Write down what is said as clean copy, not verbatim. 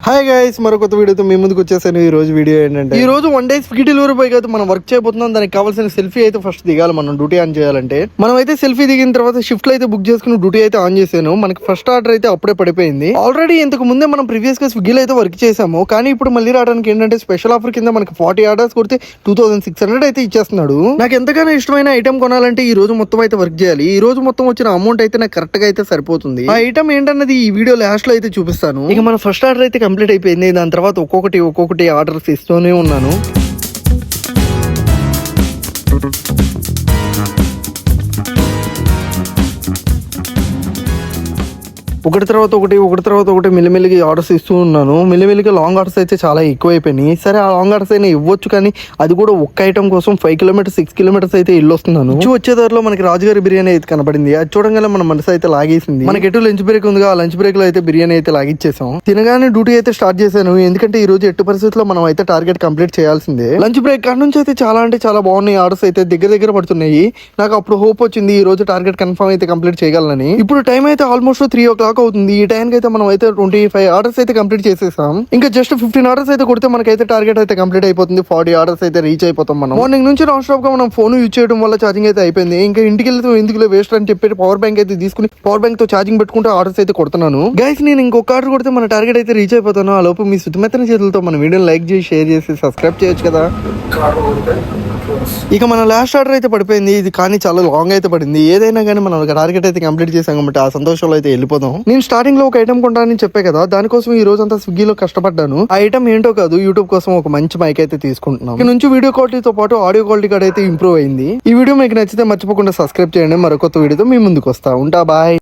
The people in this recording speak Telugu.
హాయ్ గైస్, మరొక వీడియోతో మీ ముందుకు వచ్చేసాను. ఈ రోజు వీడియో ఏంటంటే, ఈ రోజు 1 day స్విగ్గీ డెలివరీ బాయ్ అయితే మనం వర్క్ చేయబోతున్నాం. దానికి కావాల్సిన సెల్ఫీ అయితే ఫస్ట్ దిగాలి. మనం డ్యూటీ ఆన్ చేయాలంటే మనం అయితే సెల్ఫీ దిగిన తర్వాత షిఫ్ట్ అయితే బుక్ చేసుకుని డ్యూటీ అయితే ఆన్ చేశాను. మనకి ఫస్ట్ ఆర్డర్ అయితే అప్పుడే పడిపోయింది. ఆల్రెడీ ఇంతకు ముందే మనం ప్రీవియస్ గా స్విగ్గీలో అయితే వర్క్ చేసాము. కానీ ఇప్పుడు మళ్ళీ రావడానికి ఏంటంటే స్పెషల్ ఆఫర్ కింద మనకి 40 ఆర్డర్స్ కొడితే 2600 అయితే ఇచ్చేస్తున్నాడు. నాకు ఎంతగానో ఇష్టమైన ఐటమ్ కొనాలంటే ఈ రోజు మొత్తం అయితే వర్క్ చేయాలి. ఈ రోజు మొత్తం వచ్చిన అమౌంట్ అయితే నాకు కరెక్ట్ గా అయితే సరిపోతుంది. ఆ ఐటమ్ ఏంటన్నది ఈ వీడియో లాస్ట్ లో అయితే చూపిస్తాను. ఇక మన ఫస్ట్ ఆర్డర్ అయితే కంప్లీట్ అయిపోయింది. దాని తర్వాత ఒక్కొక్కటి ఆర్డర్స్ ఇస్తూనే ఉన్నాను. ఒకటి తర్వాత ఒకటి మెల్లిమెల్లిగా ఆర్డర్స్ ఇస్తూ ఉన్నాను. మెల్లిమెల్లిగా లాంగ్ ఆర్డర్స్ అయితే చాలా ఎక్కువైపోయినాయి. సరే, ఆ లాంగ్ ఆర్డర్స్ అయినా ఇవ్వచ్చు, కానీ అది కూడా ఒక్క ఐటమ్ కోసం 5 కిలోమీటర్స్ 6 కిలోమీటర్స్ అయితే ఇల్లు వస్తున్నాను. వచ్చే దారిలో మనకి రాజుగారి బిర్యానీ అయితే కనబడింది. అది చూడగానే మన మనసు అయితే లాగేసింది. మనకి ఎటు లంచ్ బ్రేక్ ఉంది, ఆ లంచ్ బ్రేక్ లో అయితే బిర్యానీ అయితే లాగిచ్చేసాం. తినగానే డ్యూటీ అయితే స్టార్ట్ చేశాను. ఎందుకంటే ఈ రోజు ఎట్టి పరిస్థితుల్లో మనం అయితే టార్గెట్ కంప్లీట్ చేయాల్సిందే. లంచ్ బ్రేక్ కాడ నుంచి అయితే చాలా బాగున్నాయి. ఆర్డర్స్ అయితే దగ్గర పడుతున్నాయి. నాకు అప్పుడు హోప్ వచ్చింది, ఈ రోజు టార్గెట్ కన్ఫర్మ్ అయితే కంప్లీట్ చేయగలనని. ఇప్పుడు టైం అయితే ఆల్మోస్ట్ 3 o'clock అవుతుంది. ఈ టైంకి అయితే మనం అయితే 25 ఆర్డర్స్ అయితే కంప్లీట్ చేసేసాం. ఇంకా జస్ట్ 15 ఆర్డర్స్ అయితే కొడితే మనకైతే టార్గెట్ అయితే కంప్లీట్ అయిపోతుంది. 40 ఆర్డర్స్ అయితే రీచ్ అయిపోతాం. మనం మార్నింగ్ నుంచి నాన్ స్టాప్ గా మనం ఫోన్ యూజ్ చేయడం వల్ల ఛార్జింగ్ అయితే అయిపోయింది. ఇంకా ఇంటికి వెళ్తే ఎందుకు వేస్ట్ అని చెప్పి పవర్ బ్యాంక్ అయితే తీసుకుని పవర్ బ్యాంక్ తో ఛార్జింగ్ పెట్టుకుంటే ఆర్డర్స్ అయితే కొడుతున్నాను. గైస్, నేను ఇంకొక ఆర్డర్ కొడితే మన టార్గెట్ అయితే రీచ్ అయిపోతాను. ఆ లోపు మీ శుతిమెత్తని చేతులతో మన వీడియోని లైక్ చేసి షేర్ చేసి సబ్స్క్రైబ్ చేయొచ్చు కదా. ఇక మన లాస్ట్ ఆర్డర్ అయితే పడిపోయింది. ఇది కానీ చాలా లాంగ్ అయితే పడింది. ఏదైనా కానీ మనం టార్గెట్ అయితే కంప్లీట్ చేసాం కాబట్టి ఆ సంతోషంలో అయితే వెళ్ళిపోతాం. నేను స్టార్టింగ్ లో ఒక ఐటమ్ కొంటానని చెప్పే కదా, దానికోసం ఈ రోజు అంతా స్విగ్గీలో కష్టపడ్డాను. ఆ ఐటమ్ ఏంటో కాదు, యూట్యూబ్ కోసం ఒక మంచి మైక్ అయితే తీసుకుంటున్నాం. ఇక్కడ నుంచి వీడియో క్వాలిటీతో పాటు ఆడియో క్వాలిటీ కూడా అయితే ఇంప్రూవ్ అయింది. ఈ వీడియో మీకు నచ్చితే మర్చిపోకుండా సబ్స్క్రైబ్ చేయండి. మరొక వీడియోతో మీ ముందుకు వస్తా ఉంటా. బాయ్.